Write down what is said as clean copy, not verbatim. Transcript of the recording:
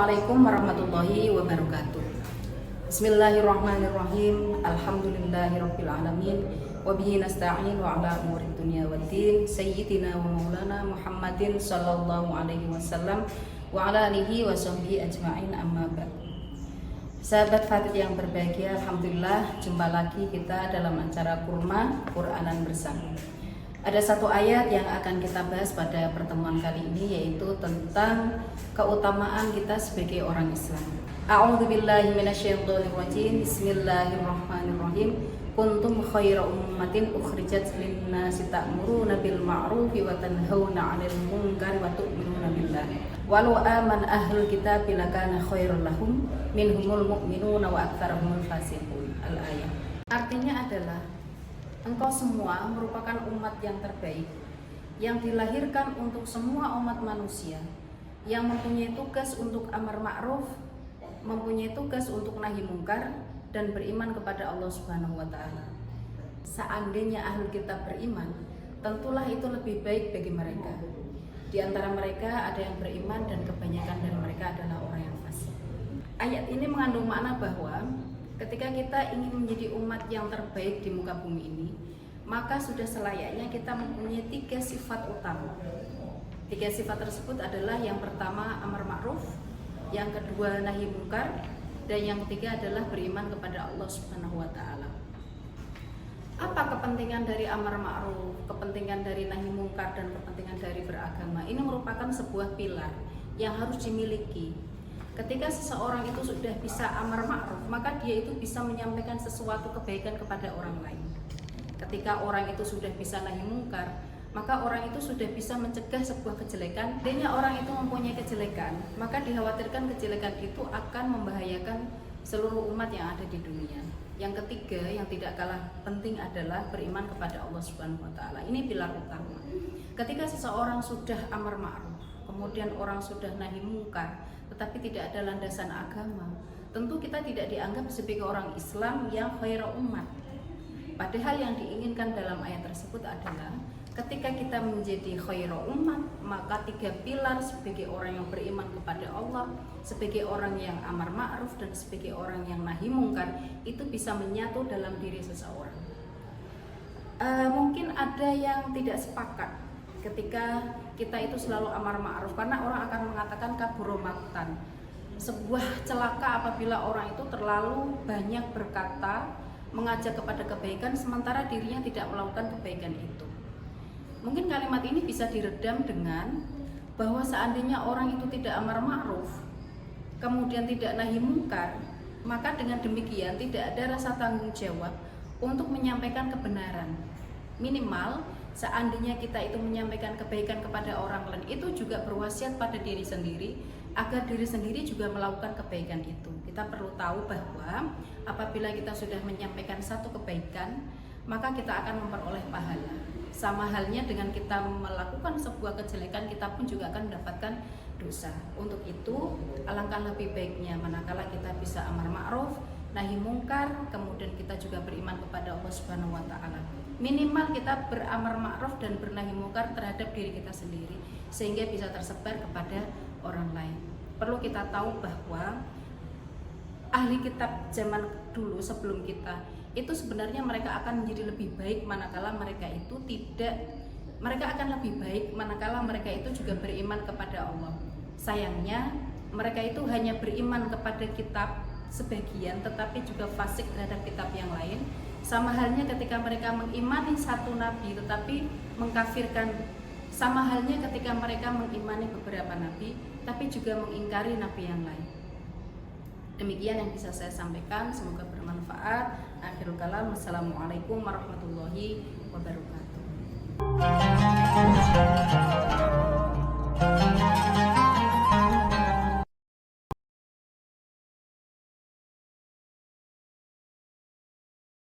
Assalamualaikum warahmatullahi wabarakatuh. Bismillahirrahmanirrahim. Alhamdulillahirabbil alamin. Wa bihi nasta'in wa ala umurid dunya waddin. Sayyidina wa maulana Muhammadin sallallahu alaihi wasallam wa ala alihi wa sahbihi ajma'in, amma ba'd. Sahabat Fatid yang berbahagia, alhamdulillah jumpa lagi kita dalam acara Kurma Quranan bersama. Ada satu ayat yang akan kita bahas pada pertemuan kali ini, yaitu tentang keutamaan kita sebagai orang Islam. A'udzubillahi minasyaitonirrajim. Bismillahirrahmanirrahim. Kuntum khaira ummatin ukhrijat lin-nasi ta'muruna bil ma'rufi wa tanhauna 'anil munkari wa tu'minuna billah. Walau aman ahlul kitabi lakana khairan lahum minhumul mu'minuna wa aktsarahumul fasiqun. Al-ayat. Artinya adalah engkau semua merupakan umat yang terbaik, yang dilahirkan untuk semua umat manusia, yang mempunyai tugas untuk amar ma'ruf, mempunyai tugas untuk nahi mungkar, dan beriman kepada Allah Subhanahu wa Ta'ala. Seandainya ahlul kitab beriman, tentulah itu lebih baik bagi mereka. Di antara mereka ada yang beriman dan kebanyakan dari mereka adalah orang yang fasik. Ayat ini mengandung makna bahwa ketika kita ingin menjadi umat yang terbaik di muka bumi ini, maka sudah selayaknya kita mempunyai 3 sifat utama. 3 sifat tersebut adalah yang pertama amar ma'ruf, yang kedua nahi mungkar, dan yang ketiga adalah beriman kepada Allah Subhanahu wa Ta'ala. Apa kepentingan dari amar ma'ruf, kepentingan dari nahi mungkar, dan kepentingan dari beragama? Ini merupakan sebuah pilar yang harus dimiliki. Ketika seseorang itu sudah bisa amar ma'ruf, maka dia itu bisa menyampaikan sesuatu kebaikan kepada orang lain. Ketika orang itu sudah bisa nahi mungkar, maka orang itu sudah bisa mencegah sebuah kejelekan. Seandainya orang itu mempunyai kejelekan, maka dikhawatirkan kejelekan itu akan membahayakan seluruh umat yang ada di dunia. Yang ketiga, yang tidak kalah penting adalah beriman kepada Allah Subhanahu wa Ta'ala. Ini pilar utama. Ketika seseorang sudah amar ma'ruf, kemudian orang sudah nahi mungkar, tetapi tidak ada landasan agama, tentu kita tidak dianggap sebagai orang Islam yang khaira ummat. Padahal yang diinginkan dalam ayat tersebut adalah ketika kita menjadi khaira ummat, maka 3 pilar sebagai orang yang beriman kepada Allah, sebagai orang yang amar ma'ruf, dan sebagai orang yang nahi mungkar, itu bisa menyatu dalam diri seseorang. Mungkin ada yang tidak sepakat ketika kita itu selalu amar ma'ruf, karena orang akan mengatakan kaburo maqtan, sebuah celaka apabila orang itu terlalu banyak berkata, mengajak kepada kebaikan sementara dirinya tidak melakukan kebaikan itu. Mungkin kalimat ini bisa diredam dengan bahwa seandainya orang itu tidak amar ma'ruf, kemudian tidak nahi mungkar, maka dengan demikian tidak ada rasa tanggung jawab untuk menyampaikan kebenaran. Minimal seandainya kita itu menyampaikan kebaikan kepada orang lain, itu juga berwasiat pada diri sendiri agar diri sendiri juga melakukan kebaikan itu. Kita perlu tahu bahwa apabila kita sudah menyampaikan satu kebaikan, maka kita akan memperoleh pahala. Sama halnya dengan kita melakukan sebuah kejelekan, kita pun juga akan mendapatkan dosa. Untuk itu, alangkah lebih baiknya manakala kita bisa amar ma'ruf, nahi mungkar, kemudian kita juga beriman kepada Allah Subhanahu wa Ta'ala. Minimal kita beramar ma'ruf dan bernahi mungkar terhadap diri kita sendiri, sehingga bisa tersebar kepada orang lain. Perlu kita tahu bahwa ahli kitab zaman dulu sebelum kita itu sebenarnya mereka akan menjadi lebih baik manakala mereka itu mereka akan lebih baik manakala mereka itu juga beriman kepada Allah. Sayangnya mereka itu hanya beriman kepada kitab sebagian, tetapi juga fasik terhadap kitab yang lain. Sama halnya ketika mereka mengimani satu nabi tetapi mengkafirkan, sama halnya ketika mereka mengimani beberapa nabi tapi juga mengingkari nabi yang lain. Demikian yang bisa saya sampaikan, semoga bermanfaat. Akhirul kalam, wassalamualaikum warahmatullahi wabarakatuh.